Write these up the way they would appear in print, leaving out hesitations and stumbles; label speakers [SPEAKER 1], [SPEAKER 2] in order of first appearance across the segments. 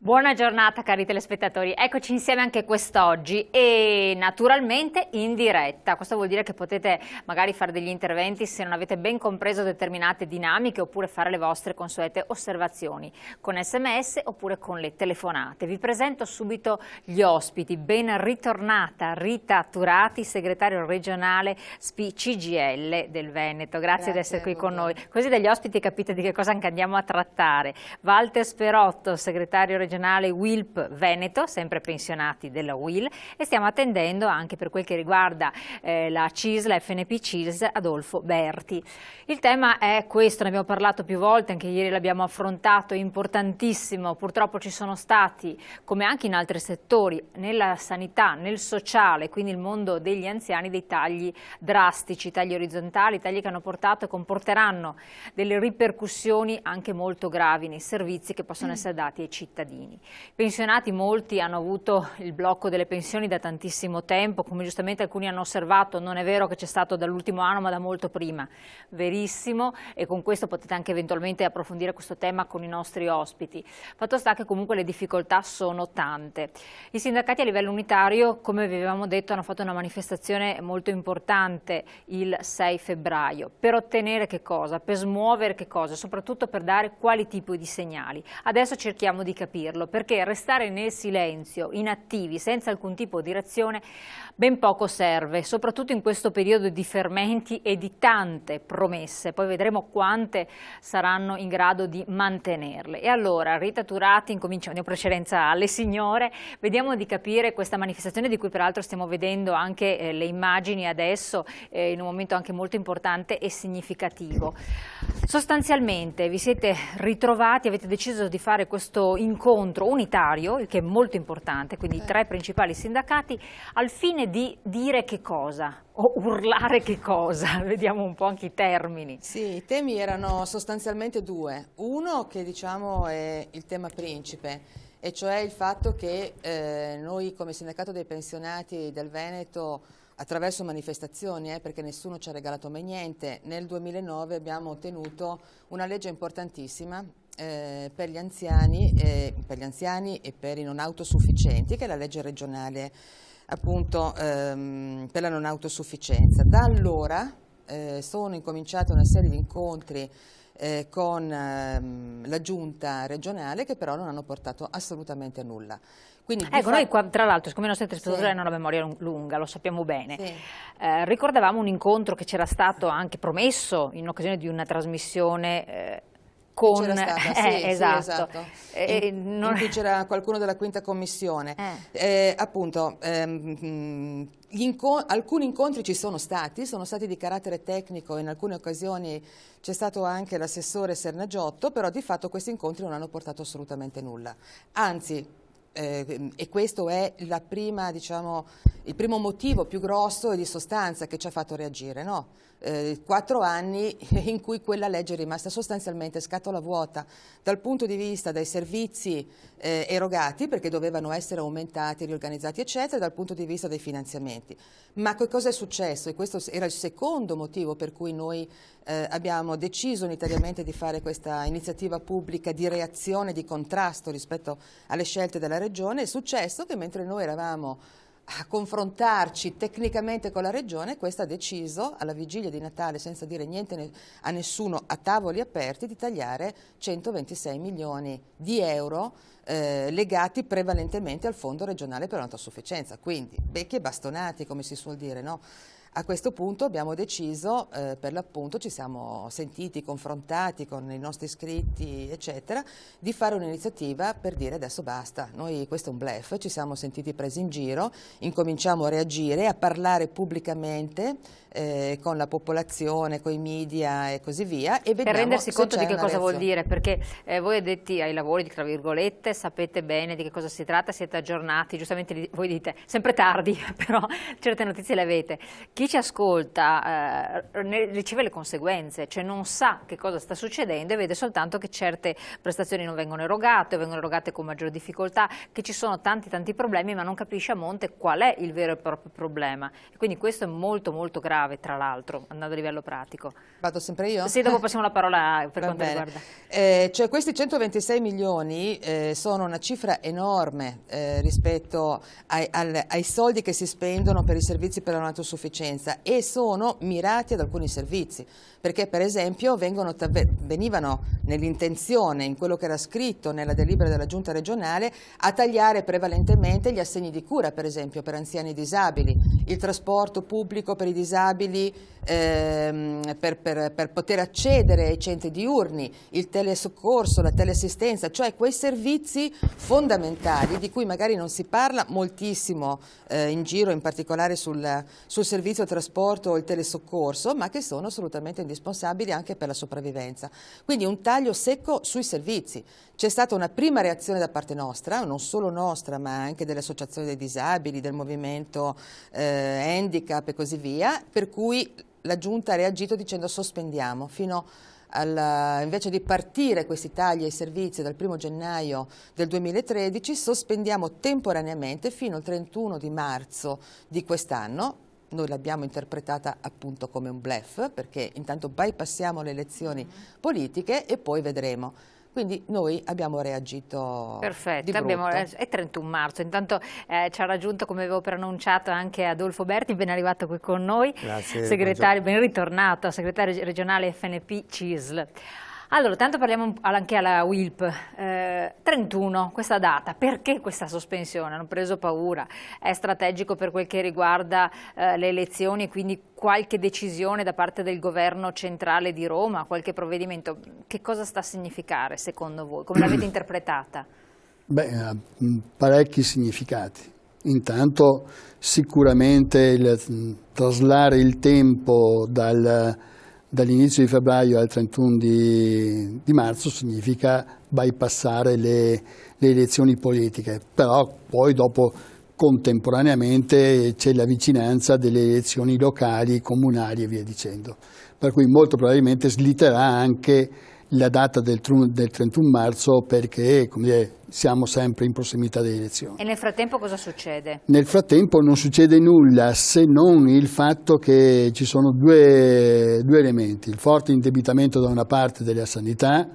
[SPEAKER 1] Buona giornata cari telespettatori, eccoci insieme anche quest'oggi e naturalmente in diretta. Questo vuol dire che potete magari fare degli interventi se non avete ben compreso determinate dinamiche oppure fare le vostre consuete osservazioni con SMS oppure con le telefonate. Vi presento subito gli ospiti. Ben ritornata Rita Turati, segretario regionale CGIL del Veneto. Grazie di essere qui con noi. Così dagli ospiti capite di che cosa anche andiamo a trattare. Walter Sperotto, segretario regionale WILP Veneto, sempre pensionati della UIL, e stiamo attendendo anche per quel che riguarda la CIS, la FNP CIS, Adolfo Berti. Il tema è questo, ne abbiamo parlato più volte, anche ieri l'abbiamo affrontato, è importantissimo. Purtroppo ci sono stati, come anche in altri settori, nella sanità, nel sociale, quindi il mondo degli anziani, dei tagli drastici, tagli orizzontali, tagli che hanno portato e comporteranno delle ripercussioni anche molto gravi nei servizi che possono essere dati ai cittadini. I pensionati, molti hanno avuto il blocco delle pensioni da tantissimo tempo, come giustamente alcuni hanno osservato. Non è vero che c'è stato dall'ultimo anno ma da molto prima, verissimo, e con questo potete anche eventualmente approfondire questo tema con i nostri ospiti. Fatto sta che comunque le difficoltà sono tante. I sindacati a livello unitario, come vi avevamo detto, hanno fatto una manifestazione molto importante il 6 febbraio per ottenere che cosa? Per smuovere che cosa? Soprattutto per dare quali tipi di segnali. Adesso cerchiamo di capirlo, perché restare nel silenzio, inattivi, senza alcun tipo di reazione, ben poco serve, soprattutto in questo periodo di fermenti e di tante promesse. Poi vedremo quante saranno in grado di mantenerle. E allora, Rita Turati, incominciamo, diamo precedenza alle signore, vediamo di capire questa manifestazione di cui peraltro stiamo vedendo anche le immagini adesso, in un momento anche molto importante e significativo. Sostanzialmente vi siete ritrovati, avete deciso di fare questo incontro unitario, il che è molto importante, quindi i tre principali sindacati, al fine di dire che cosa? O urlare che cosa? Vediamo un po' anche i termini.
[SPEAKER 2] Sì, i temi erano sostanzialmente due. Uno che diciamo è il tema principe, e cioè il fatto che noi come sindacato dei pensionati del Veneto, attraverso manifestazioni, perché nessuno ci ha regalato mai niente, nel 2009 abbiamo ottenuto una legge importantissima per gli anziani e per i non autosufficienti, che è la legge regionale appunto per la non autosufficienza. Da allora sono incominciate una serie di incontri con la giunta regionale, che però non hanno portato assolutamente a nulla. Quindi,
[SPEAKER 1] ecco, noi qua, tra l'altro, siccome i nostri telespettatori hanno una memoria lunga, lo sappiamo bene, ricordavamo un incontro che c'era stato anche promesso in occasione di una trasmissione con...
[SPEAKER 2] C'era stata, sì,
[SPEAKER 1] esatto.
[SPEAKER 2] In cui c'era qualcuno della quinta commissione. Appunto, alcuni incontri ci sono stati di carattere tecnico, in alcune occasioni c'è stato anche l'assessore Sernagiotto, però di fatto questi incontri non hanno portato assolutamente nulla. Anzi, e questo è la prima, diciamo, il primo motivo più grosso e di sostanza che ci ha fatto reagire, no? 4 anni in cui quella legge è rimasta sostanzialmente scatola vuota dal punto di vista dei servizi erogati, perché dovevano essere aumentati, riorganizzati eccetera, dal punto di vista dei finanziamenti. Ma che cosa è successo? E questo era il secondo motivo per cui noi abbiamo deciso unitariamente di fare questa iniziativa pubblica di reazione, di contrasto rispetto alle scelte della Regione. È successo che mentre noi eravamo a confrontarci tecnicamente con la Regione, questa ha deciso alla vigilia di Natale, senza dire niente a nessuno, a tavoli aperti, di tagliare 126 milioni di euro legati prevalentemente al Fondo regionale per l'autosufficienza. Quindi becchi e bastonati, come si suol dire, no? A questo punto abbiamo deciso, per l'appunto ci siamo sentiti, confrontati con i nostri iscritti, eccetera, di fare un'iniziativa per dire adesso basta, noi questo è un bluff, ci siamo sentiti presi in giro, incominciamo a reagire, a parlare pubblicamente con la popolazione, con i media e così via, e vediamo
[SPEAKER 1] per rendersi
[SPEAKER 2] se
[SPEAKER 1] conto
[SPEAKER 2] c'è
[SPEAKER 1] di che
[SPEAKER 2] una
[SPEAKER 1] cosa vuol
[SPEAKER 2] reazione.
[SPEAKER 1] dire, perché voi addetti ai lavori, tra virgolette, sapete bene di che cosa si tratta, siete aggiornati, giustamente voi dite sempre tardi, però certe notizie le avete. Chi chi ci ascolta riceve le conseguenze, cioè non sa che cosa sta succedendo e vede soltanto che certe prestazioni non vengono erogate o vengono erogate con maggior difficoltà, che ci sono tanti problemi, ma non capisce a monte qual è il vero e proprio problema. E quindi questo è molto grave, tra l'altro, andando a livello pratico.
[SPEAKER 2] Vado sempre io?
[SPEAKER 1] Sì, dopo passiamo la parola per quanto riguarda.
[SPEAKER 2] Cioè questi 126 milioni sono una cifra enorme rispetto ai soldi che si spendono per i servizi per la non autosufficienza, e sono mirati ad alcuni servizi, perché per esempio venivano nell'intenzione, in quello che era scritto nella delibera della Giunta regionale, a tagliare prevalentemente gli assegni di cura, per esempio per anziani disabili, il trasporto pubblico per i disabili, per poter accedere ai centri diurni, il telesoccorso, la teleassistenza, cioè quei servizi fondamentali di cui magari non si parla moltissimo in giro, in particolare sul servizio trasporto o il telesoccorso, ma che sono assolutamente indispensabili anche per la sopravvivenza. Quindi un taglio secco sui servizi. C'è stata una prima reazione da parte nostra, non solo nostra ma anche delle associazioni dei disabili, del movimento handicap e così via, per cui la Giunta ha reagito dicendo sospendiamo fino invece di partire questi tagli ai servizi dal 1° gennaio del 2013, sospendiamo temporaneamente fino al 31 di marzo di quest'anno. Noi l'abbiamo interpretata appunto come un bluff, perché intanto bypassiamo le elezioni politiche e poi vedremo. Quindi noi abbiamo reagito. Perfetto,
[SPEAKER 1] è 31 marzo, intanto ci ha raggiunto, come avevo preannunciato, anche Adolfo Berti, ben arrivato qui con noi.
[SPEAKER 3] Grazie,
[SPEAKER 1] segretario, ben ritornato, segretario regionale FNP CISL. Allora, tanto parliamo anche alla UILP, 31, questa data, perché questa sospensione? Hanno preso paura, è strategico per quel che riguarda le elezioni e quindi qualche decisione da parte del governo centrale di Roma, qualche provvedimento, che cosa sta a significare secondo voi? Come l'avete interpretata?
[SPEAKER 3] Beh, parecchi significati. Intanto sicuramente il traslare il tempo dall'inizio di febbraio al 31 di marzo significa bypassare le elezioni politiche, però poi dopo contemporaneamente c'è la vicinanza delle elezioni locali, comunali e via dicendo, per cui molto probabilmente slitterà anche la data del 31 marzo perché, come dire, siamo sempre in prossimità delle elezioni.
[SPEAKER 1] E nel frattempo cosa succede?
[SPEAKER 3] Nel frattempo non succede nulla, se non il fatto che ci sono due elementi: il forte indebitamento da una parte della sanità,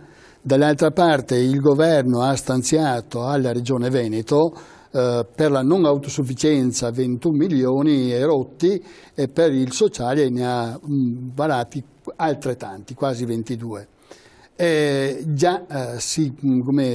[SPEAKER 3] dall'altra parte il governo ha stanziato alla Regione Veneto per la non autosufficienza 21 milioni e rotti, e per il sociale ne ha varati altrettanti, quasi 22. Già si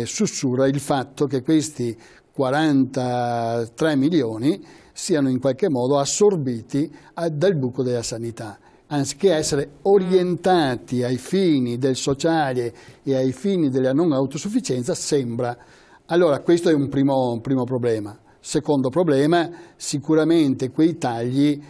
[SPEAKER 3] sussurra il fatto che questi 43 milioni siano in qualche modo assorbiti dal buco della sanità, anziché essere orientati ai fini del sociale e ai fini della non autosufficienza, sembra. Allora questo è un primo problema. Secondo problema, sicuramente quei tagli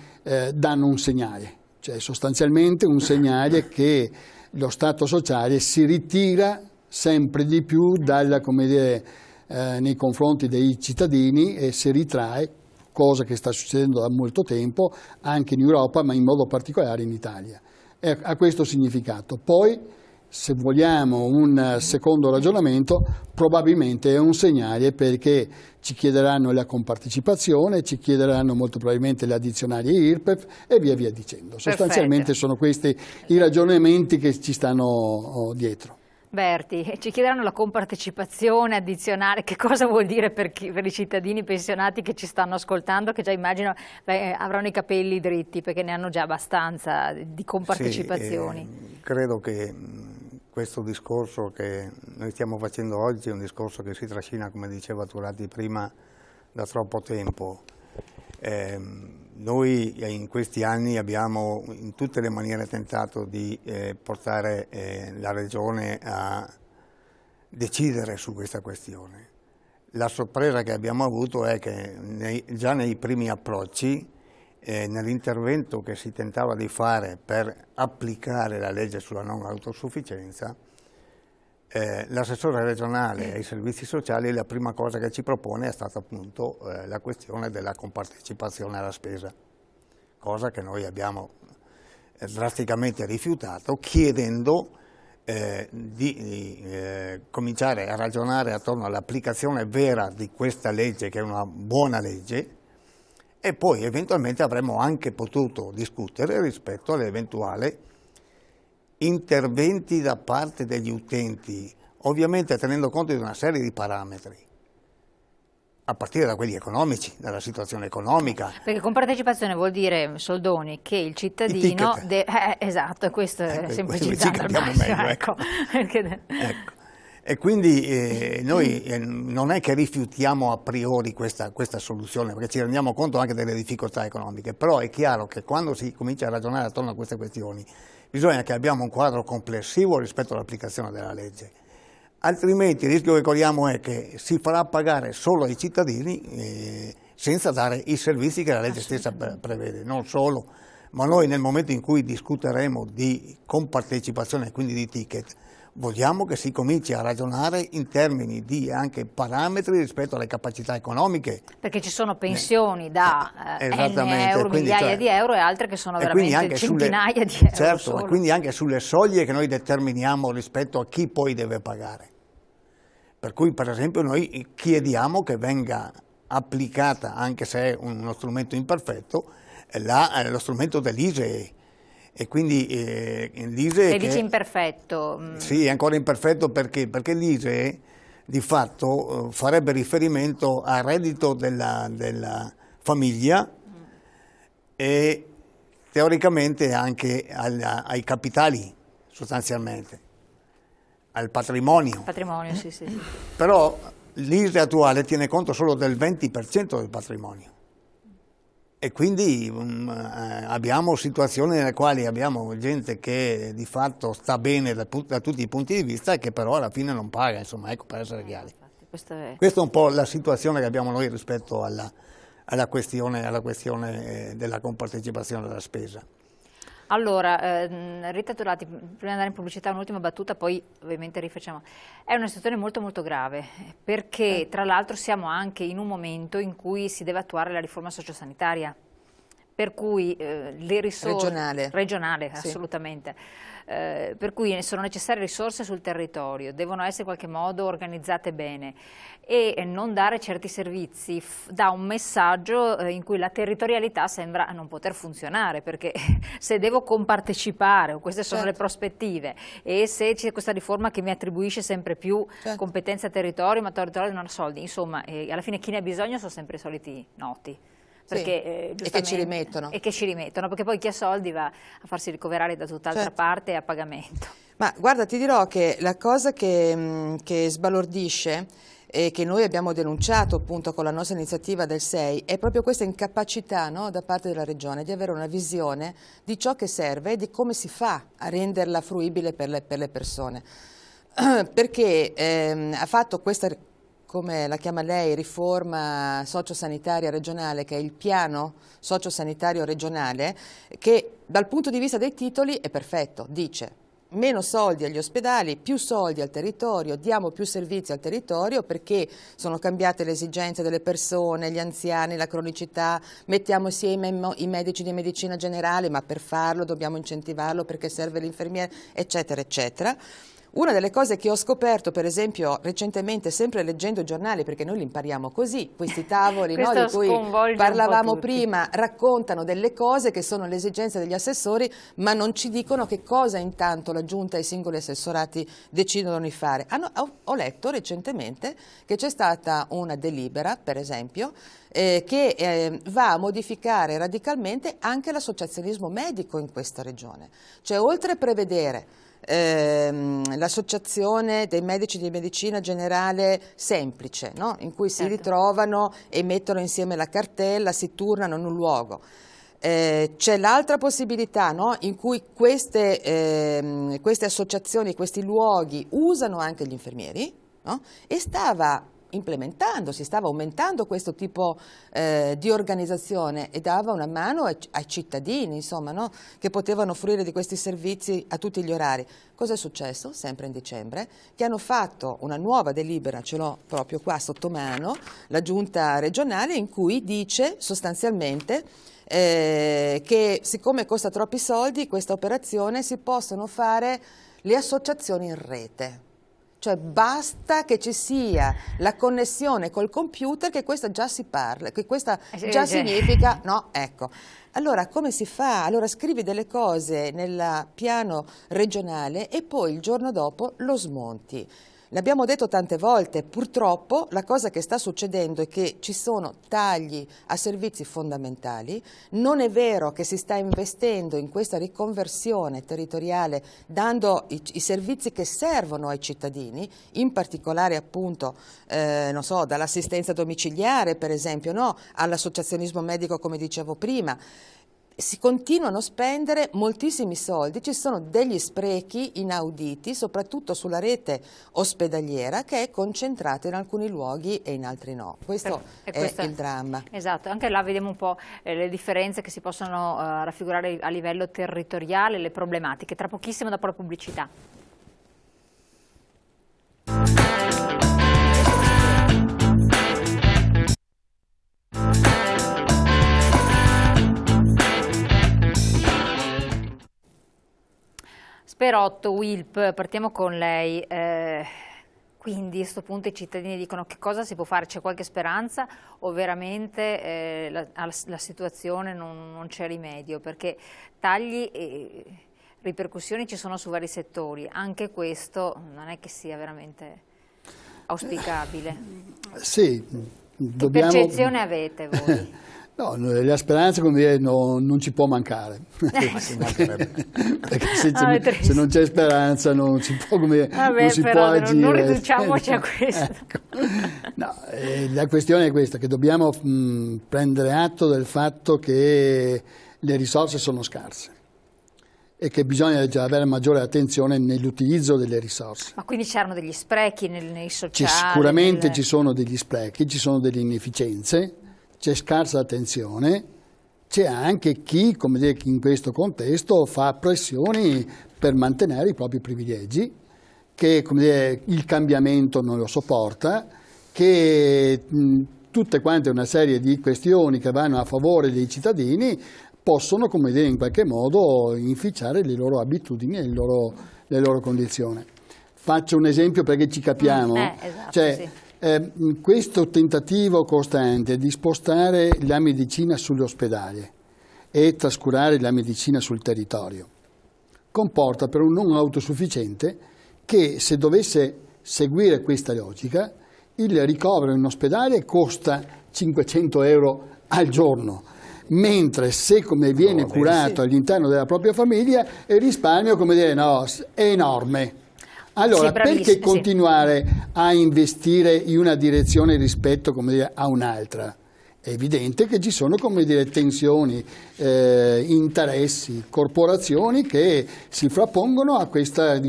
[SPEAKER 3] danno un segnale, cioè sostanzialmente un segnale che lo Stato sociale si ritira sempre di più nei confronti dei cittadini e si ritrae, cosa che sta succedendo da molto tempo anche in Europa, ma in modo particolare in Italia. Ha questo significato. Poi, se vogliamo un secondo ragionamento, probabilmente è un segnale, perché ci chiederanno la compartecipazione, ci chiederanno molto probabilmente l'addizionale IRPEF e via dicendo. Sostanzialmente sono questi i ragionamenti che ci stanno dietro.
[SPEAKER 1] Berti, ci chiederanno la compartecipazione addizionale, che cosa vuol dire per i cittadini pensionati che ci stanno ascoltando, che già immagino avranno i capelli dritti perché ne hanno già abbastanza di compartecipazioni?
[SPEAKER 4] Sì, credo che questo discorso che noi stiamo facendo oggi è un discorso che si trascina, come diceva Turati prima, da troppo tempo. Noi in questi anni abbiamo in tutte le maniere tentato di portare la Regione a decidere su questa questione. La sorpresa che abbiamo avuto è che già nei primi approcci, nell'intervento che si tentava di fare per applicare la legge sulla non autosufficienza, l'assessore regionale ai servizi sociali la prima cosa che ci propone è stata appunto la questione della compartecipazione alla spesa. cosa che noi abbiamo drasticamente rifiutato, chiedendo di cominciare a ragionare attorno all'applicazione vera di questa legge, che è una buona legge, e poi eventualmente avremmo anche potuto discutere rispetto all'eventuale interventi da parte degli utenti, ovviamente tenendo conto di una serie di parametri, a partire da quelli economici, dalla situazione economica.
[SPEAKER 1] Perché con partecipazione vuol dire, Soldoni, che il cittadino... esatto, questo è semplicizzando al massimo. Ecco.
[SPEAKER 4] Ecco. E quindi noi non è che rifiutiamo a priori questa soluzione, perché ci rendiamo conto anche delle difficoltà economiche, però è chiaro che quando si comincia a ragionare attorno a queste questioni bisogna che abbiamo un quadro complessivo rispetto all'applicazione della legge. Altrimenti il rischio che corriamo è che si farà pagare solo ai cittadini senza dare i servizi che la legge stessa prevede. Non solo, ma noi nel momento in cui discuteremo di compartecipazione e quindi di ticket, vogliamo che si cominci a ragionare in termini di anche parametri rispetto alle capacità economiche.
[SPEAKER 1] Perché ci sono pensioni da N euro, migliaia di euro, e altre che sono veramente centinaia di euro.
[SPEAKER 4] Certo,
[SPEAKER 1] solo.
[SPEAKER 4] E quindi anche sulle soglie che noi determiniamo rispetto a chi poi deve pagare. Per cui, per esempio, noi chiediamo che venga applicata, anche se è uno strumento imperfetto, lo strumento dell'ISEE. E quindi l'ISEE...
[SPEAKER 1] E dice imperfetto.
[SPEAKER 4] Sì, è ancora imperfetto perché l'ISEE di fatto farebbe riferimento al reddito della famiglia e teoricamente anche ai capitali, sostanzialmente, al patrimonio.
[SPEAKER 1] Patrimonio, sì.
[SPEAKER 4] Però l'ISEE attuale tiene conto solo del 20% del patrimonio. E quindi abbiamo situazioni nelle quali abbiamo gente che di fatto sta bene da tutti i punti di vista e che però alla fine non paga, insomma, ecco, per essere chiari. Questa è un po' la situazione che abbiamo noi rispetto alla questione della compartecipazione della spesa.
[SPEAKER 1] Allora, Rita Turlati, prima di andare in pubblicità un'ultima battuta, poi ovviamente rifacciamo. È una situazione molto molto grave, perché tra l'altro siamo anche in un momento in cui si deve attuare la riforma sociosanitaria, per cui le risorse... Regionale, sì. Assolutamente. Per cui sono necessarie risorse sul territorio, devono essere in qualche modo organizzate bene, e non dare certi servizi dà un messaggio in cui la territorialità sembra non poter funzionare, perché se devo compartecipare, o queste sono le prospettive, e se c'è questa riforma che mi attribuisce sempre più competenza a territorio, ma territorio non ha soldi, insomma, alla fine chi ne ha bisogno sono sempre i soliti noti. Perché,
[SPEAKER 2] e che ci rimettono.
[SPEAKER 1] E che ci rimettono, perché poi chi ha soldi va a farsi ricoverare da tutt'altra parte a pagamento.
[SPEAKER 2] Ma guarda, ti dirò che la cosa che sbalordisce e che noi abbiamo denunciato appunto con la nostra iniziativa del 6 è proprio questa incapacità, no, da parte della Regione di avere una visione di ciò che serve e di come si fa a renderla fruibile per le persone. Perché ha fatto questa, come la chiama lei, riforma sociosanitaria regionale, che è il piano sociosanitario regionale, che dal punto di vista dei titoli è perfetto, dice meno soldi agli ospedali, più soldi al territorio, diamo più servizi al territorio perché sono cambiate le esigenze delle persone, gli anziani, la cronicità, mettiamo insieme i medici di medicina generale, ma per farlo dobbiamo incentivarlo perché serve l'infermiere, eccetera, eccetera. Una delle cose che ho scoperto, per esempio, recentemente, sempre leggendo i giornali, perché noi li impariamo così, questi tavoli no, di cui parlavamo prima, raccontano delle cose che sono le esigenze degli assessori, ma non ci dicono che cosa intanto la Giunta e i singoli assessorati decidono di fare. Ho letto recentemente che c'è stata una delibera, per esempio, che va a modificare radicalmente anche l'associazionismo medico in questa regione. Cioè, oltre a prevedere l'associazione dei medici di medicina generale semplice, no? In cui si ritrovano e mettono insieme la cartella, si turnano in un luogo. C'è l'altra possibilità, no? In cui queste associazioni, questi luoghi usano anche gli infermieri, no? E stava implementando, si stava aumentando questo tipo di organizzazione e dava una mano ai cittadini, insomma, no? Che potevano fruire di questi servizi a tutti gli orari. Cosa è successo? Sempre in dicembre, che hanno fatto una nuova delibera, ce l'ho proprio qua sotto mano, la giunta regionale, in cui dice sostanzialmente che siccome costa troppi soldi questa operazione si possono fare le associazioni in rete. Cioè basta che ci sia la connessione col computer, che questa già si parla, che questa già significa, no, ecco. Allora come si fa? Allora scrivi delle cose nel piano regionale e poi il giorno dopo lo smonti. L'abbiamo detto tante volte, purtroppo la cosa che sta succedendo è che ci sono tagli a servizi fondamentali, non è vero che si sta investendo in questa riconversione territoriale dando i servizi che servono ai cittadini, in particolare appunto, non so, dall'assistenza domiciliare per esempio, no? All'associazionismo medico come dicevo prima. Si continuano a spendere moltissimi soldi, ci sono degli sprechi inauditi, soprattutto sulla rete ospedaliera, che è concentrata in alcuni luoghi e in altri no. Questo è il dramma.
[SPEAKER 1] Esatto, anche là vediamo un po' le differenze che si possono raffigurare a livello territoriale, le problematiche. Tra pochissimo dopo la pubblicità. Sperotto, Wilp, partiamo con lei. Quindi a questo punto i cittadini dicono che cosa si può fare? C'è qualche speranza o veramente la situazione non c'è rimedio? Perché tagli e ripercussioni ci sono su vari settori, anche questo non è che sia veramente auspicabile.
[SPEAKER 3] Sì,
[SPEAKER 1] che percezione avete voi?
[SPEAKER 3] No, la speranza, come dire, non ci può mancare, perché se non c'è speranza non si può, non si può agire.
[SPEAKER 1] Non riduciamoci a questo.
[SPEAKER 3] Ecco. No, la questione è questa, che dobbiamo prendere atto del fatto che le risorse sono scarse e che bisogna avere maggiore attenzione nell'utilizzo delle risorse.
[SPEAKER 1] Ma quindi c'erano degli sprechi nei sociali?
[SPEAKER 3] Sicuramente ci sono degli sprechi, ci sono delle inefficienze, c'è scarsa attenzione, c'è anche chi, come dire, in questo contesto fa pressioni per mantenere i propri privilegi, che, come dire, il cambiamento non lo sopporta, che tutte quante una serie di questioni che vanno a favore dei cittadini possono, come dire, in qualche modo inficiare le loro abitudini e le loro condizioni. Faccio un esempio perché ci capiamo.
[SPEAKER 1] Esatto,
[SPEAKER 3] cioè,
[SPEAKER 1] sì.
[SPEAKER 3] Questo tentativo costante di spostare la medicina sugli ospedali e trascurare la medicina sul territorio comporta per un non autosufficiente che, se dovesse seguire questa logica, il ricovero in ospedale costa 500 euro al giorno, mentre se come viene curato all'interno della propria famiglia il risparmio, come dire, no, è enorme. Allora, perché continuare a investire in una direzione rispetto, come dire, a un'altra? È evidente che ci sono, come dire, tensioni, interessi, corporazioni che si frappongono a questa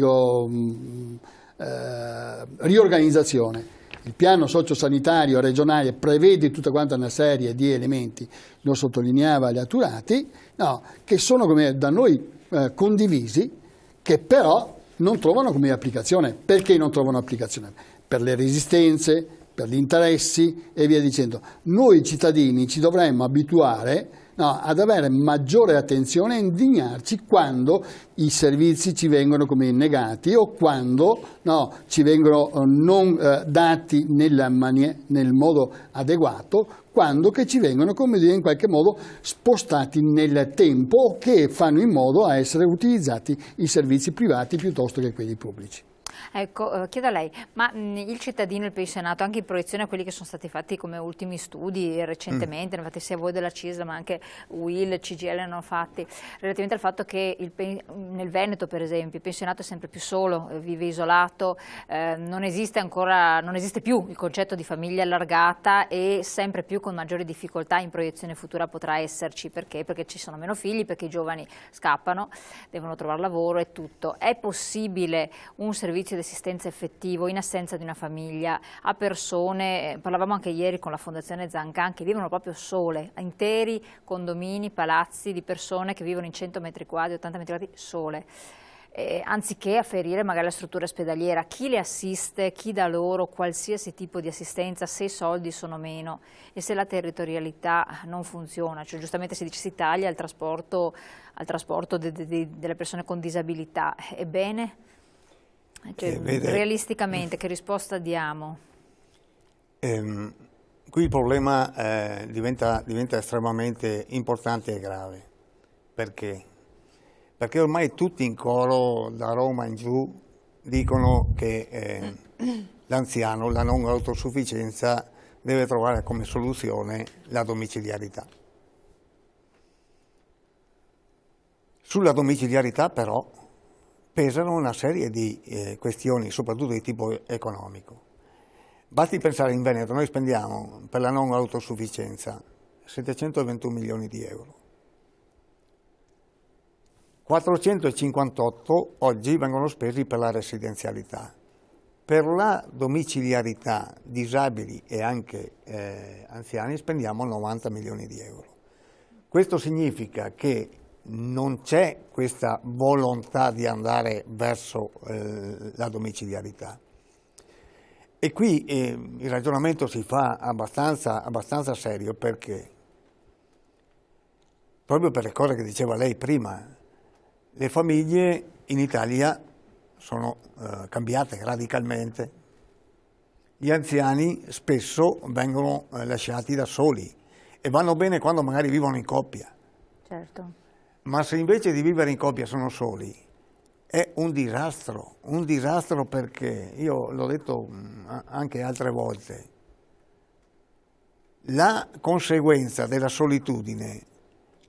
[SPEAKER 3] riorganizzazione. Il piano sociosanitario regionale prevede tutta quanta una serie di elementi, lo sottolineava Laturati, no, che sono, come da noi condivisi, che però non trovano come applicazione. Perché non trovano applicazione? Per le resistenze, per gli interessi e via dicendo. Noi cittadini ci dovremmo abituare, no, ad avere maggiore attenzione e indignarci quando i servizi ci vengono come negati o quando, no, ci vengono non dati nel modo adeguato, quando che ci vengono, come dire, in qualche modo spostati nel tempo o che fanno in modo a essere utilizzati i servizi privati piuttosto che quelli pubblici.
[SPEAKER 1] Ecco, chiedo a lei, ma il cittadino, il pensionato, anche in proiezione a quelli che sono stati fatti come ultimi studi recentemente, ne fate sia voi della CISL ma anche UIL, CGL ne hanno fatti, relativamente al fatto che nel Veneto per esempio il pensionato è sempre più solo, vive isolato, non esiste più il concetto di famiglia allargata e sempre più con maggiori difficoltà in proiezione futura potrà esserci. Perché? Perché ci sono meno figli, perché i giovani scappano, devono trovare lavoro e tutto. È possibile un servizio servizio di assistenza effettivo in assenza di una famiglia a persone, parlavamo anche ieri con la Fondazione Zancan, che vivono proprio sole, interi condomini, palazzi di persone che vivono in 100 metri quadri, 80 metri quadri sole. Anziché afferire magari la struttura ospedaliera, chi le assiste, chi dà loro qualsiasi tipo di assistenza, se i soldi sono meno e se la territorialità non funziona, cioè giustamente si dice si taglia al trasporto delle persone con disabilità, ebbene, cioè, realisticamente che risposta diamo?
[SPEAKER 4] Qui il problema diventa estremamente importante e grave. Perché? Perché ormai tutti in coro, da Roma in giù, dicono che l'anziano, la non autosufficienza, deve trovare come soluzione la domiciliarità. Sulla domiciliarità però pesano una serie di questioni, soprattutto di tipo economico. Basti pensare in Veneto, noi spendiamo per la non autosufficienza 721 milioni di euro. 458 oggi vengono spesi per la residenzialità. Per la domiciliarità, disabili e anche anziani spendiamo 90 milioni di euro. Questo significa che non c'è questa volontà di andare verso la domiciliarità. E qui il ragionamento si fa abbastanza serio, perché proprio per le cose che diceva lei prima, le famiglie in Italia sono cambiate radicalmente. Gli anziani spesso vengono lasciati da soli e vanno bene quando magari vivono in coppia.
[SPEAKER 1] Certo.
[SPEAKER 4] Ma se invece di vivere in coppia sono soli, è un disastro perché, io l'ho detto anche altre volte, la conseguenza della solitudine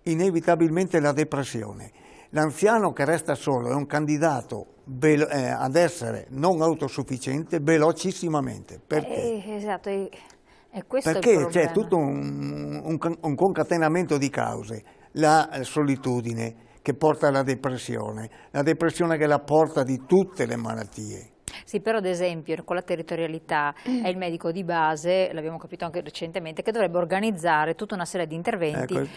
[SPEAKER 4] inevitabilmente è la depressione. L'anziano che resta solo è un candidato ad essere non autosufficiente velocissimamente. Perché?
[SPEAKER 1] Esatto, è questo
[SPEAKER 4] perché
[SPEAKER 1] il problema.
[SPEAKER 4] c'è tutto un concatenamento di cause. La solitudine che porta alla depressione, la depressione che è la porta di tutte le malattie.
[SPEAKER 1] Sì, però ad esempio con la territorialità è il medico di base, l'abbiamo capito anche recentemente, che dovrebbe organizzare tutta una serie di interventi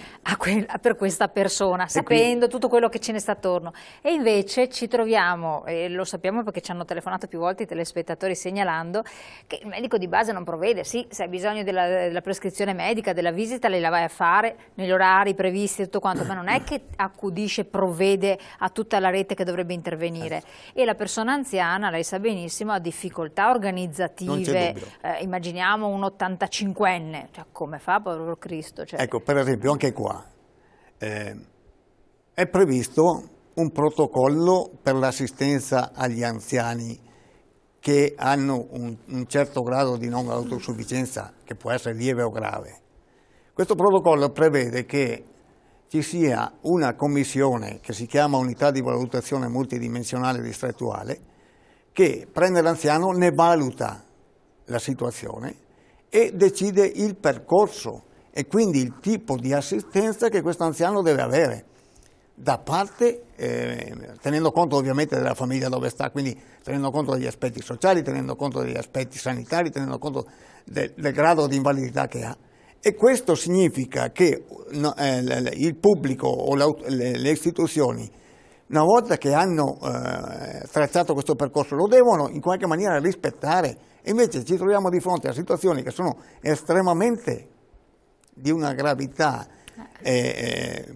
[SPEAKER 1] per questa persona, sapendo tutto quello che ce ne sta attorno. E invece ci troviamo, e lo sappiamo perché ci hanno telefonato più volte i telespettatori segnalando, che il medico di base non provvede. Sì, se hai bisogno della prescrizione medica, della visita, la vai a fare negli orari previsti e tutto quanto, ma non è che accudisce, provvede a tutta la rete che dovrebbe intervenire. E la persona anziana, lei sa benissimo, ha difficoltà organizzative, immaginiamo un 85enne, cioè, come fa, povero Cristo? Cioè.
[SPEAKER 4] Ecco, per esempio anche qua è previsto un protocollo per l'assistenza agli anziani che hanno un certo grado di non autosufficienza, che può essere lieve o grave. Questo protocollo prevede che ci sia una commissione che si chiama Unità di Valutazione Multidimensionale Distrettuale, che prende l'anziano, ne valuta la situazione e decide il percorso e quindi il tipo di assistenza che questo anziano deve avere, da parte, tenendo conto ovviamente della famiglia dove sta, quindi tenendo conto degli aspetti sociali, tenendo conto degli aspetti sanitari, tenendo conto del grado di invalidità che ha. E questo significa che il pubblico o le istituzioni, una volta che hanno tracciato questo percorso, lo devono in qualche maniera rispettare. E invece ci troviamo di fronte a situazioni che sono estremamente di una gravità.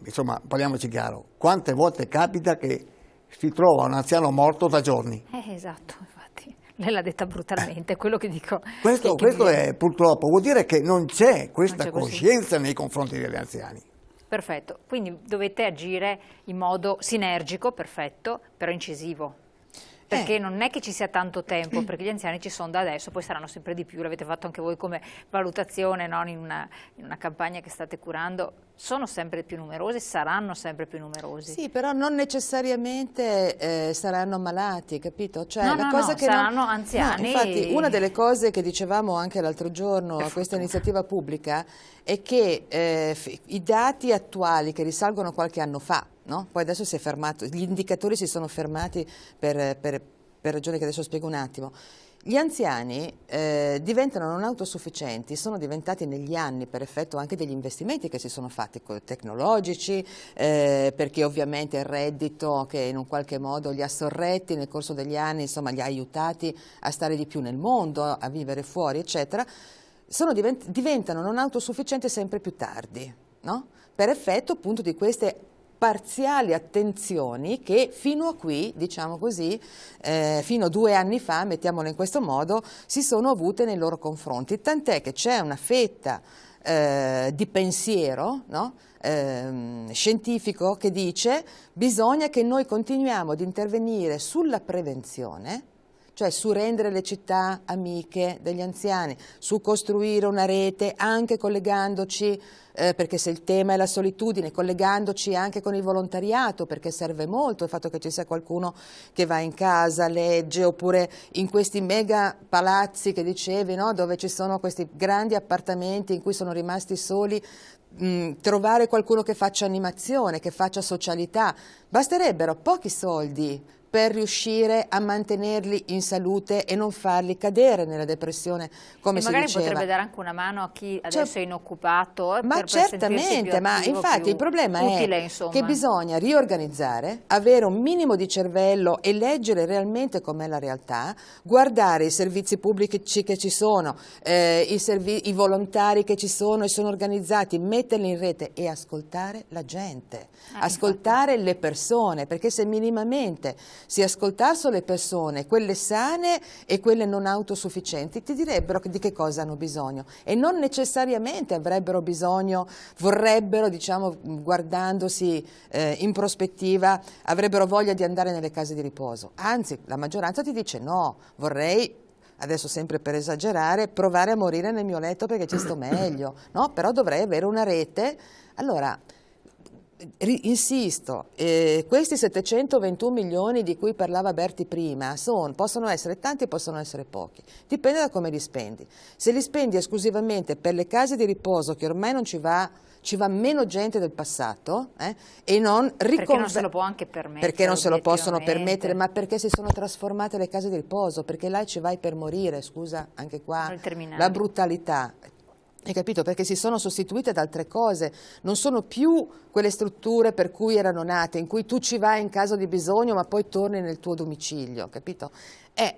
[SPEAKER 4] Insomma, parliamoci chiaro, quante volte capita che si trova un anziano morto da giorni?
[SPEAKER 1] Esatto, infatti, lei l'ha detta brutalmente, è quello che dico.
[SPEAKER 4] Questo è purtroppo, vuol dire che non c'è questa coscienza nei confronti degli anziani.
[SPEAKER 1] Perfetto, quindi dovete agire in modo sinergico, perfetto, però incisivo. Perché non è che ci sia tanto tempo, perché gli anziani ci sono da adesso, poi saranno sempre di più, l'avete fatto anche voi come valutazione, no? in una campagna che state curando, sono sempre più numerosi, saranno sempre più numerosi.
[SPEAKER 2] Sì, però non necessariamente saranno malati, capito? Cioè,
[SPEAKER 1] saranno anziani.
[SPEAKER 2] Infatti, una delle cose che dicevamo anche l'altro giorno a questa iniziativa pubblica è che i dati attuali che risalgono qualche anno fa, no? Poi adesso si è fermato, gli indicatori si sono fermati per per ragioni che adesso spiego un attimo. Gli anziani diventano non autosufficienti, sono diventati negli anni per effetto anche degli investimenti che si sono fatti tecnologici, perché ovviamente il reddito che in un qualche modo li ha sorretti nel corso degli anni, insomma li ha aiutati a stare di più nel mondo, a vivere fuori, eccetera, diventano non autosufficienti sempre più tardi, no? Per effetto appunto di queste parziali attenzioni che fino a qui, diciamo così, fino a 2 anni fa, mettiamolo in questo modo, si sono avute nei loro confronti, tant'è che c'è una fetta di pensiero, no? Scientifico che dice bisogna che noi continuiamo ad intervenire sulla prevenzione, cioè su rendere le città amiche degli anziani, su costruire una rete anche collegandoci, perché se il tema è la solitudine, collegandoci anche con il volontariato, perché serve molto il fatto che ci sia qualcuno che va in casa, legge, oppure in questi mega palazzi che dicevi, no? Dove ci sono questi grandi appartamenti in cui sono rimasti soli, trovare qualcuno che faccia animazione, che faccia socialità. Basterebbero pochi soldi per riuscire a mantenerli in salute e non farli cadere nella depressione, come si diceva.
[SPEAKER 1] Magari potrebbe dare anche una mano a chi adesso è inoccupato.
[SPEAKER 2] Ma
[SPEAKER 1] per
[SPEAKER 2] certamente, ma infatti il problema
[SPEAKER 1] utile,
[SPEAKER 2] è
[SPEAKER 1] insomma,
[SPEAKER 2] che bisogna riorganizzare, avere un minimo di cervello e leggere realmente com'è la realtà, guardare i servizi pubblici che ci sono, i volontari che ci sono e sono organizzati, metterli in rete e ascoltare la gente, ascoltare le persone, perché se minimamente si ascoltassero le persone, quelle sane e quelle non autosufficienti, ti direbbero di che cosa hanno bisogno e non necessariamente avrebbero bisogno, vorrebbero, diciamo, guardandosi in prospettiva, avrebbero voglia di andare nelle case di riposo. Anzi, la maggioranza ti dice no, vorrei, adesso sempre per esagerare, provare a morire nel mio letto perché ci sto meglio, no? Però dovrei avere una rete. Allora, insisto, questi 721 milioni di cui parlava Berti prima possono essere tanti, possono essere pochi, dipende da come li spendi. Se li spendi esclusivamente per le case di riposo, che ormai non ci va meno gente del passato, e non
[SPEAKER 1] perché non se lo può anche permettere,
[SPEAKER 2] perché non se lo possono permettere, ma perché si sono trasformate le case di riposo, perché là ci vai per morire, scusa, anche qua la brutalità. Hai capito? Perché si sono sostituite ad altre cose, non sono più quelle strutture per cui erano nate, in cui tu ci vai in caso di bisogno ma poi torni nel tuo domicilio, capito?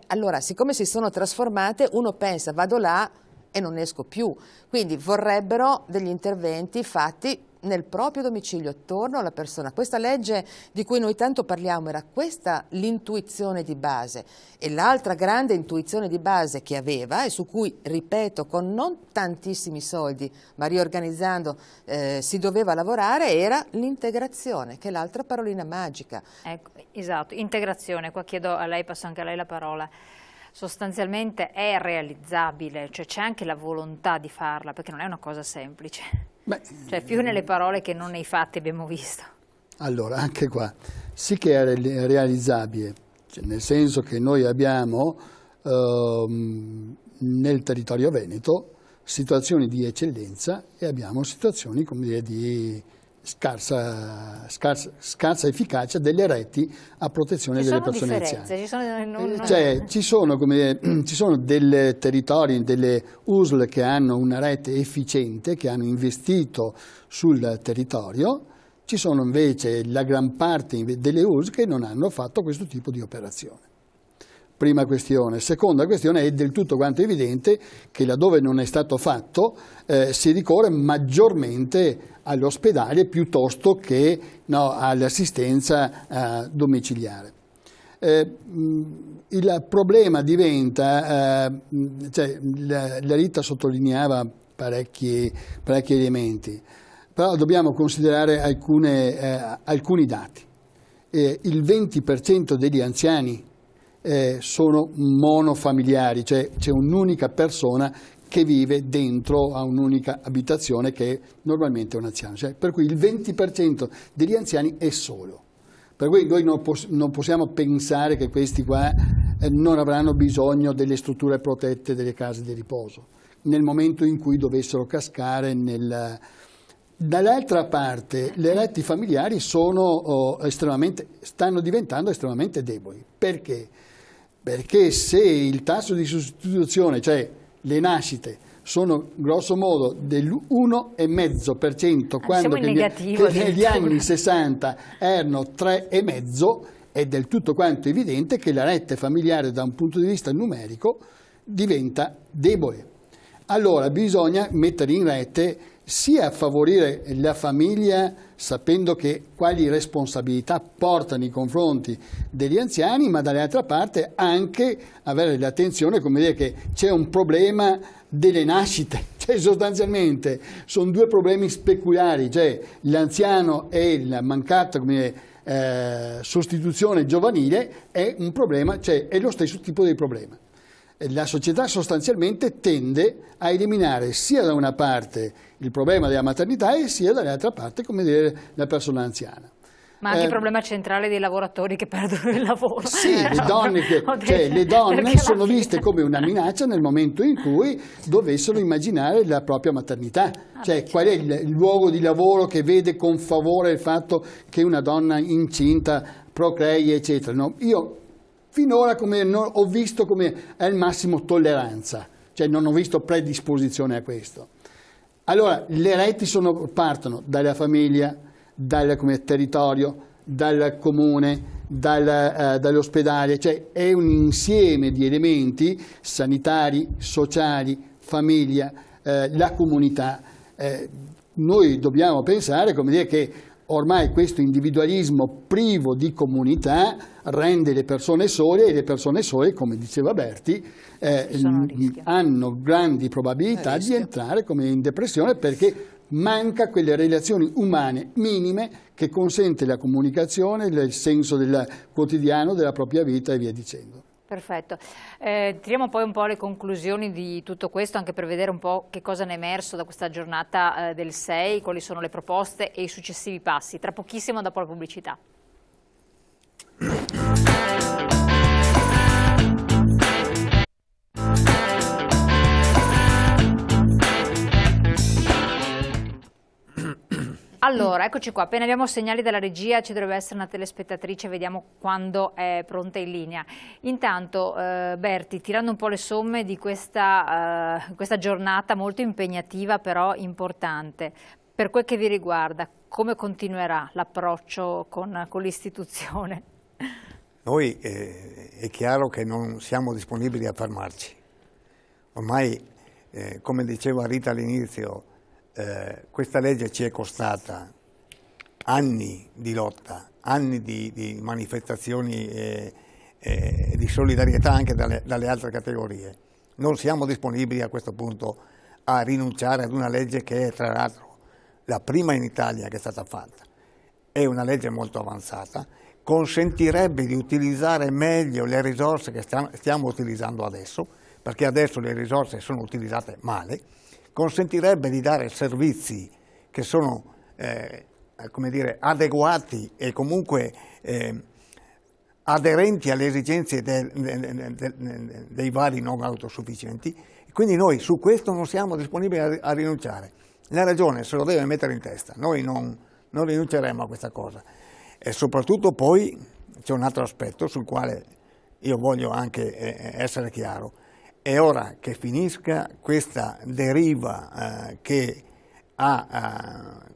[SPEAKER 2] Allora, siccome si sono trasformate, uno pensa vado là e non esco più, quindi vorrebbero degli interventi fatti nel proprio domicilio, attorno alla persona. Questa legge di cui noi tanto parliamo era questa l'intuizione di base, e l'altra grande intuizione di base che aveva e su cui, ripeto, con non tantissimi soldi ma riorganizzando si doveva lavorare, era l'integrazione, che è l'altra parolina magica.
[SPEAKER 1] Ecco, esatto, integrazione, qua chiedo a lei, passo anche a lei la parola. Sostanzialmente è realizzabile, cioè c'è anche la volontà di farla, perché non è una cosa semplice. Beh, cioè più nelle parole che non nei fatti abbiamo visto.
[SPEAKER 3] Allora, anche qua sì che è realizzabile, cioè, nel senso che noi abbiamo nel territorio veneto situazioni di eccellenza e abbiamo situazioni, come dire, di scarsa efficacia delle reti a protezione delle persone anziane. Ci sono dei territori, delle USL che hanno una rete efficiente, che hanno investito sul territorio, ci sono invece la gran parte delle USL che non hanno fatto questo tipo di operazione. Prima questione. Seconda questione, è del tutto quanto evidente che laddove non è stato fatto si ricorre maggiormente all'ospedale piuttosto che all'assistenza domiciliare. Il problema diventa, la Rita sottolineava parecchi elementi, però dobbiamo considerare alcuni dati. Il 20% degli anziani sono monofamiliari, cioè c'è un'unica persona che vive dentro a un'unica abitazione che è normalmente un anziano, cioè, per cui il 20% degli anziani è solo. Per cui noi non possiamo pensare che questi qua non avranno bisogno delle strutture protette delle case di riposo, nel momento in cui dovessero cascare nel... Dall'altra parte le reti familiari stanno diventando estremamente deboli. Perché? perché se il tasso di sostituzione, cioè le nascite, sono grosso modo dell'1,5%, quando che negli anni 60 erano 3,5%, è del tutto quanto evidente che la rete familiare da un punto di vista numerico diventa debole. Allora bisogna mettere in rete sia favorire la famiglia sapendo che quali responsabilità portano nei confronti degli anziani, ma dall'altra parte anche avere l'attenzione, come dire, che c'è un problema delle nascite, cioè sostanzialmente sono due problemi speculari, cioè l'anziano e la mancata, come dire, sostituzione giovanile è un problema, cioè è lo stesso tipo di problema. La società sostanzialmente tende a eliminare sia da una parte il problema della maternità e sia dall'altra parte, come dire, la persona anziana.
[SPEAKER 1] Ma anche il problema centrale dei lavoratori che perdono il lavoro.
[SPEAKER 3] Sì, le donne sono viste come una minaccia nel momento in cui dovessero immaginare la propria maternità. Cioè, qual è il luogo di lavoro che vede con favore il fatto che una donna incinta procrei, eccetera. No, io finora ho visto come al massimo tolleranza, cioè non ho visto predisposizione a questo. Allora, le reti partono dalla famiglia, dal territorio, dal comune, dall'ospedale, cioè è un insieme di elementi sanitari, sociali, famiglia, la comunità. Noi dobbiamo pensare, come dire, che ormai questo individualismo privo di comunità rende le persone sole e le persone sole, come diceva Berti, hanno grandi probabilità di entrare come in depressione perché manca quelle relazioni umane minime che consente la comunicazione, il senso del quotidiano, della propria vita e via dicendo.
[SPEAKER 1] Perfetto. Tiriamo poi un po' le conclusioni di tutto questo, anche per vedere un po' che cosa ne è emerso da questa giornata del 6, quali sono le proposte e i successivi passi. Tra pochissimo, dopo la pubblicità. Allora, eccoci qua, appena abbiamo segnali dalla regia ci dovrebbe essere una telespettatrice, vediamo quando è pronta in linea. Intanto, Berti, tirando un po' le somme di questa giornata molto impegnativa però importante, per quel che vi riguarda, come continuerà l'approccio con l'istituzione?
[SPEAKER 4] Noi è chiaro che non siamo disponibili a fermarci. Ormai, come diceva Rita all'inizio, questa legge ci è costata anni di lotta, anni di manifestazioni e di solidarietà anche dalle altre categorie. Non siamo disponibili a questo punto a rinunciare ad una legge che è tra l'altro la prima in Italia che è stata fatta. È una legge molto avanzata, consentirebbe di utilizzare meglio le risorse che stiamo utilizzando adesso, perché adesso le risorse sono utilizzate male, consentirebbe di dare servizi che sono come dire, adeguati e comunque aderenti alle esigenze dei vari non autosufficienti. Quindi noi su questo non siamo disponibili a rinunciare. La Regione se lo deve mettere in testa, noi non rinunceremo a questa cosa. E soprattutto poi c'è un altro aspetto sul quale io voglio anche essere chiaro. È ora che finisca questa deriva che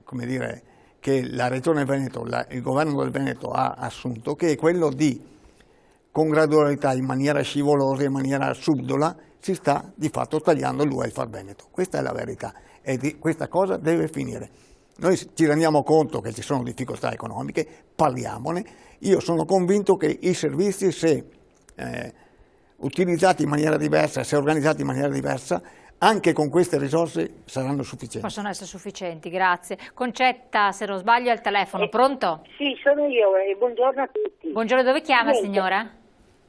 [SPEAKER 4] come dire, che la Regione Veneto, il governo del Veneto ha assunto, che è quello di, con gradualità, in maniera scivolosa, in maniera subdola, si sta di fatto tagliando il welfare veneto. Questa è la verità e questa cosa deve finire. Noi ci rendiamo conto che ci sono difficoltà economiche, parliamone. Io sono convinto che i servizi, se utilizzati in maniera diversa, se organizzati in maniera diversa, anche con queste risorse saranno sufficienti.
[SPEAKER 1] Possono essere sufficienti, grazie. Concetta, se non sbaglio, è il telefono. Pronto?
[SPEAKER 5] Sì, sono io e buongiorno a tutti.
[SPEAKER 1] Buongiorno, dove chiama, signora?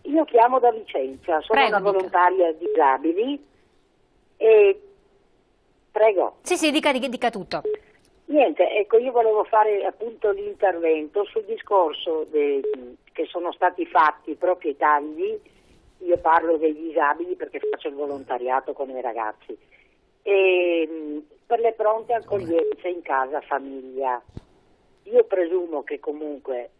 [SPEAKER 5] Io chiamo da Vicenza, sono
[SPEAKER 1] Prego,
[SPEAKER 5] una volontaria disabili e... Prego.
[SPEAKER 1] Sì, dica tutto.
[SPEAKER 5] Niente, ecco, io volevo fare appunto l'intervento sul discorso che sono stati fatti proprio i tagli. Io parlo dei disabili perché faccio il volontariato con i ragazzi, e per le pronte accoglienze in casa famiglia. Io presumo che comunque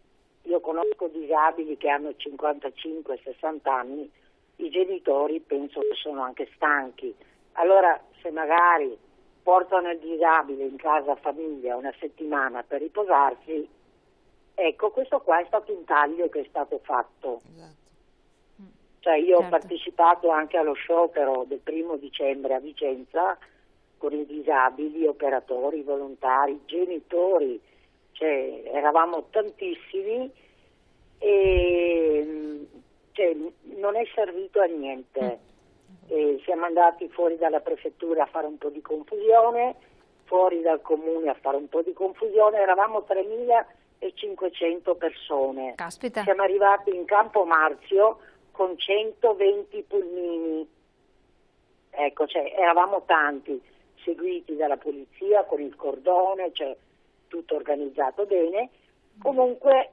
[SPEAKER 5] io conosco disabili che hanno 55-60 anni, i genitori penso che sono anche stanchi. Allora se magari portano il disabile in casa famiglia una settimana per riposarsi, ecco, questo qua è stato un taglio che è stato fatto.
[SPEAKER 2] Esatto.
[SPEAKER 5] Cioè io
[SPEAKER 1] Certo.
[SPEAKER 5] ho partecipato anche allo sciopero del 1° dicembre a Vicenza con i disabili, operatori, volontari, genitori, cioè eravamo tantissimi e cioè, non è servito a niente. Siamo andati fuori dalla prefettura a fare un po' di confusione, fuori dal comune a fare un po' di confusione, eravamo 3.500 persone.
[SPEAKER 1] Caspita.
[SPEAKER 5] Siamo arrivati in Campo Marzio con 120 pulmini, ecco, cioè eravamo tanti, seguiti dalla polizia con il cordone, cioè tutto organizzato bene. Comunque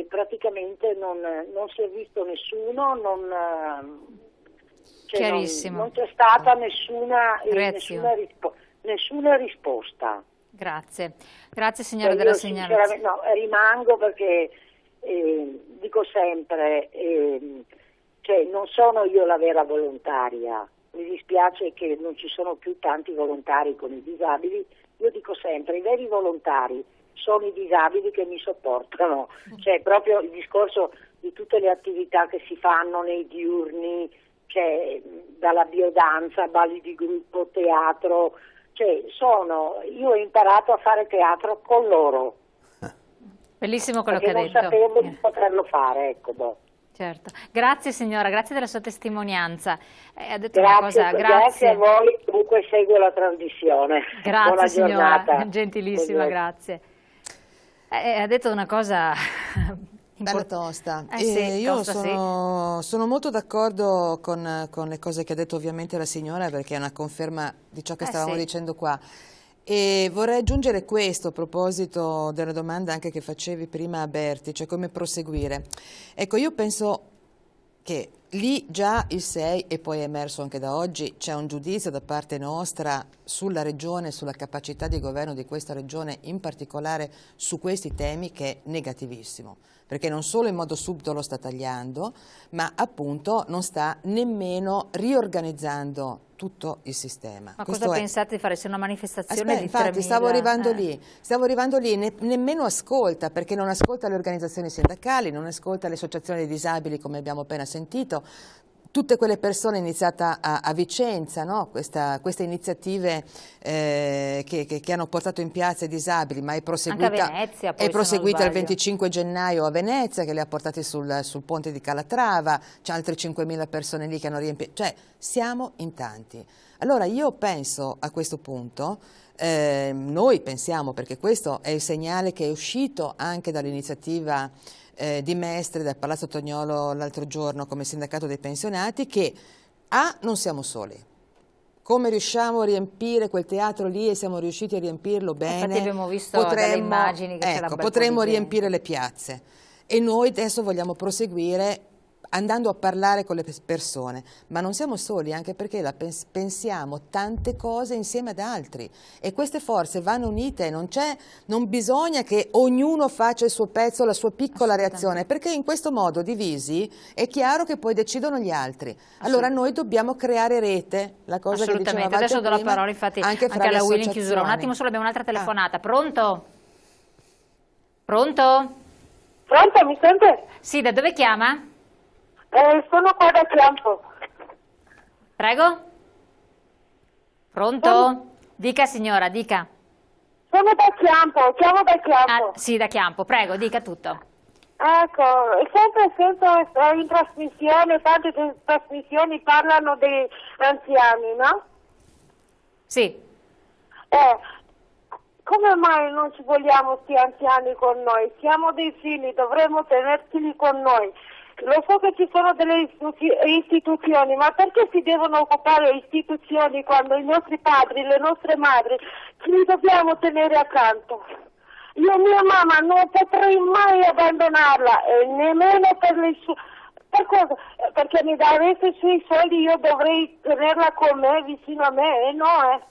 [SPEAKER 5] praticamente non si è visto nessuno,
[SPEAKER 1] Chiarissimo.
[SPEAKER 5] non c'è stata nessuna
[SPEAKER 1] Reazione.
[SPEAKER 5] risposta.
[SPEAKER 1] Grazie. Grazie signora
[SPEAKER 5] Cioè,
[SPEAKER 1] della
[SPEAKER 5] io
[SPEAKER 1] segnalazione.
[SPEAKER 5] sinceramente rimango perché dico sempre, cioè non sono io la vera volontaria, mi dispiace che non ci sono più tanti volontari con i disabili, io dico sempre i veri volontari sono i disabili che mi sopportano, cioè proprio il discorso di tutte le attività che si fanno nei diurni, cioè dalla biodanza, balli di gruppo, teatro, cioè io ho imparato a fare teatro con loro.
[SPEAKER 1] Bellissimo quello
[SPEAKER 5] Perché
[SPEAKER 1] che ha
[SPEAKER 5] non
[SPEAKER 1] detto.
[SPEAKER 5] sapevo di poterlo fare, ecco. Boh.
[SPEAKER 1] Certo. Grazie signora, grazie della sua testimonianza. Ha detto una cosa,
[SPEAKER 5] Grazie a voi, comunque seguo la trasmissione.
[SPEAKER 1] Grazie
[SPEAKER 5] Buona
[SPEAKER 1] signora,
[SPEAKER 5] giornata.
[SPEAKER 1] gentilissima, grazie. Ha detto una cosa
[SPEAKER 2] bella tosta.
[SPEAKER 1] Sì,
[SPEAKER 2] Io
[SPEAKER 1] tosta, sì.
[SPEAKER 2] sono molto d'accordo con le cose che ha detto ovviamente la signora, perché è una conferma di ciò che stavamo
[SPEAKER 1] sì.
[SPEAKER 2] dicendo qua. E vorrei aggiungere questo a proposito della domanda anche che facevi prima a Berti, cioè come proseguire. Ecco, io penso che lì già il 6, e poi è emerso anche da oggi, c'è un giudizio da parte nostra sulla regione, sulla capacità di governo di questa regione, in particolare su questi temi, che è negativissimo, perché non solo in modo subdolo sta tagliando, ma appunto non sta nemmeno riorganizzando tutto il sistema.
[SPEAKER 1] Ma
[SPEAKER 2] Questo
[SPEAKER 1] cosa
[SPEAKER 2] è.
[SPEAKER 1] pensate di fare? Se una manifestazione
[SPEAKER 2] Aspetta,
[SPEAKER 1] di
[SPEAKER 2] infatti
[SPEAKER 1] 3.000?
[SPEAKER 2] stavo arrivando lì, nemmeno ascolta, perché non ascolta le organizzazioni sindacali, non ascolta le associazioni dei disabili come abbiamo appena sentito, tutte quelle persone iniziate a Vicenza, no? Queste iniziative che hanno portato in piazza i disabili, ma è proseguita,
[SPEAKER 1] Anche a Venezia, poi,
[SPEAKER 2] è proseguita
[SPEAKER 1] se
[SPEAKER 2] il
[SPEAKER 1] non sbaglio.
[SPEAKER 2] 25 gennaio a Venezia, che li ha portati sul ponte di Calatrava, c'è altre 5.000 persone lì che hanno riempito, cioè siamo in tanti. Allora io penso a questo punto, noi pensiamo, perché questo è il segnale che è uscito anche dall'iniziativa di Mestre, dal Palazzo Tognolo l'altro giorno come sindacato dei pensionati, che non siamo soli. Come riusciamo a riempire quel teatro lì, e siamo riusciti a riempirlo bene,
[SPEAKER 1] Infatti abbiamo visto dalle immagini che c'era un bel po'
[SPEAKER 2] potremmo
[SPEAKER 1] di
[SPEAKER 2] riempire
[SPEAKER 1] gente.
[SPEAKER 2] le piazze. E noi adesso vogliamo proseguire andando a parlare con le persone, ma non siamo soli, anche perché pensiamo tante cose insieme ad altri, e queste forze vanno unite, non bisogna che ognuno faccia il suo pezzo, la sua piccola reazione, perché in questo modo divisi è chiaro che poi decidono gli altri. Allora noi dobbiamo creare rete, la cosa che dicevate
[SPEAKER 1] Adesso do la
[SPEAKER 2] prima,
[SPEAKER 1] parola infatti
[SPEAKER 2] anche
[SPEAKER 1] anche
[SPEAKER 2] fra le
[SPEAKER 1] alla Willy in chiusura. Un
[SPEAKER 2] associazioni.
[SPEAKER 1] attimo solo, abbiamo un'altra telefonata. Pronto? Pronto?
[SPEAKER 6] Pronto, mi sente?
[SPEAKER 1] Sì, da dove chiama?
[SPEAKER 6] Sono qua da Chiampo.
[SPEAKER 1] Prego? Pronto? Dica signora, dica.
[SPEAKER 6] Sono da Chiampo, chiamo da Chiampo.
[SPEAKER 1] Sì, da Chiampo, prego, dica tutto.
[SPEAKER 6] Ecco, sempre sento in trasmissione, tante trasmissioni parlano di anziani, no?
[SPEAKER 1] Sì.
[SPEAKER 6] Come mai non ci vogliamo sti anziani con noi? Siamo dei figli, dovremmo tenerceli con noi. Lo so che ci sono delle istituzioni, ma perché si devono occupare istituzioni quando i nostri padri, le nostre madri, ci li dobbiamo tenere accanto? Io mia mamma non potrei mai abbandonarla, e nemmeno per le sue... Per cosa? Perché mi dareste i suoi soldi, io dovrei tenerla con me, vicino a me, no,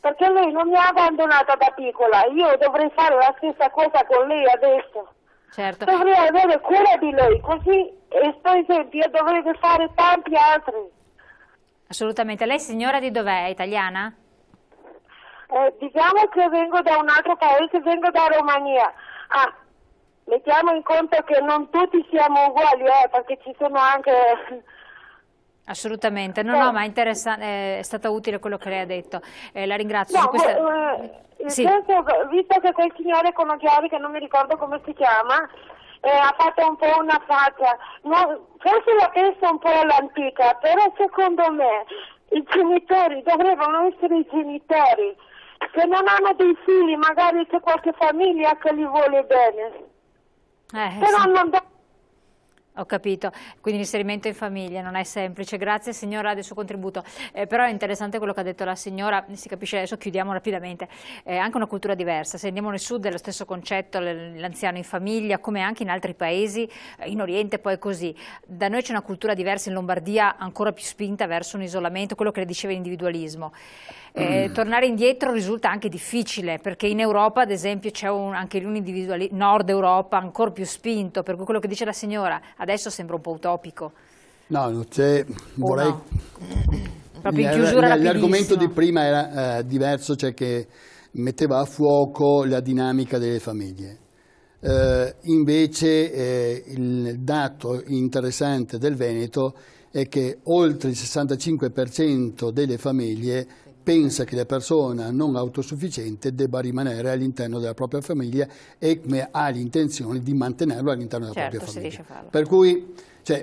[SPEAKER 6] Perché lei non mi ha abbandonata da piccola, io dovrei fare la stessa cosa con lei adesso.
[SPEAKER 1] Certo.
[SPEAKER 6] Dovrei avere cura di lei, così, per esempio, io dovrei fare tanti altri.
[SPEAKER 1] Assolutamente. Lei signora di dov'è? È italiana?
[SPEAKER 6] Diciamo che vengo da un altro paese, vengo da Romania. Mettiamo in conto che non tutti siamo uguali, perché ci sono anche...
[SPEAKER 1] Assolutamente, no, ma è stato utile quello che lei ha detto. La ringrazio.
[SPEAKER 6] No,
[SPEAKER 1] Sì.
[SPEAKER 6] senso, visto che quel signore con occhiali, che non mi ricordo come si chiama, ha fatto un po' una faccia, no, forse la penso un po' all'antica, però secondo me i genitori dovrebbero essere i genitori. Se non hanno dei figli, magari c'è qualche famiglia che li vuole bene. Però
[SPEAKER 1] Sì.
[SPEAKER 6] non
[SPEAKER 1] Ho capito, quindi l'inserimento in famiglia non è semplice. Grazie signora del suo contributo, però è interessante quello che ha detto la signora, si capisce adesso, chiudiamo rapidamente, anche una cultura diversa. Se andiamo nel sud è lo stesso concetto, l'anziano in famiglia, come anche in altri paesi, in Oriente poi è così. Da noi c'è una cultura diversa, in Lombardia ancora più spinta verso un isolamento, quello che le diceva individualismo. Tornare indietro risulta anche difficile, perché in Europa ad esempio c'è anche un individualismo, Nord Europa ancora più spinto, per cui quello che dice la signora adesso sembra un po' utopico.
[SPEAKER 3] No, vorrei...
[SPEAKER 1] No? Proprio in chiusura rapidissimo.
[SPEAKER 3] L'argomento di prima era diverso, cioè che metteva a fuoco la dinamica delle famiglie. Invece il dato interessante del Veneto è che oltre il 65% delle famiglie pensa che la persona non autosufficiente debba rimanere all'interno della propria famiglia e ha l'intenzione di mantenerlo all'interno della propria famiglia.
[SPEAKER 1] Se riesce a farlo.
[SPEAKER 3] Per cui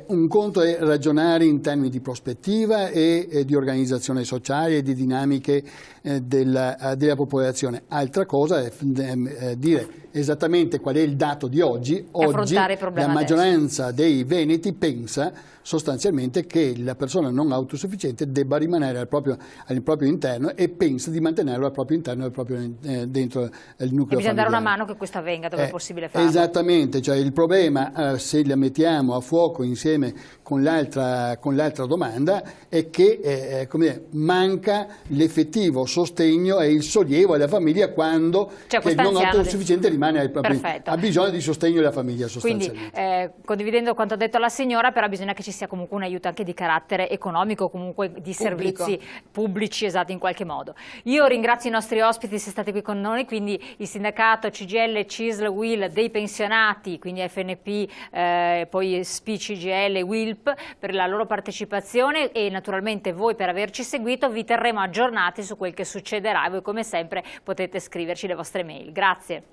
[SPEAKER 3] un conto è ragionare in termini di prospettiva e di organizzazione sociale e di dinamiche della popolazione. Altra cosa è dire esattamente qual è il dato di oggi. Oggi la maggioranza dei veneti pensa sostanzialmente che la persona non autosufficiente debba rimanere al proprio interno e pensa di mantenerlo al proprio interno, dentro il nucleo familiare.
[SPEAKER 1] Bisogna dare una mano che questo avvenga dove è possibile farlo.
[SPEAKER 3] Esattamente, cioè il problema, se la mettiamo a fuoco insieme con l'altra domanda, è che manca l'effettivo sostegno e il sollievo alla famiglia quando il non autosufficiente rimane al proprio interno. Ha bisogno di sostegno della famiglia sostanzialmente.
[SPEAKER 1] Quindi condividendo quanto ha detto la signora, però bisogna che ci sia comunque un aiuto anche di carattere economico, comunque di servizi pubblici, esatto, in qualche modo. Io ringrazio i nostri ospiti, se state qui con noi, quindi il sindacato CGIL, CISL, UIL dei pensionati, quindi FNP, poi SPI, CGIL, WILP per la loro partecipazione e naturalmente voi per averci seguito. Vi terremo aggiornati su quel che succederà e voi come sempre potete scriverci le vostre mail. Grazie.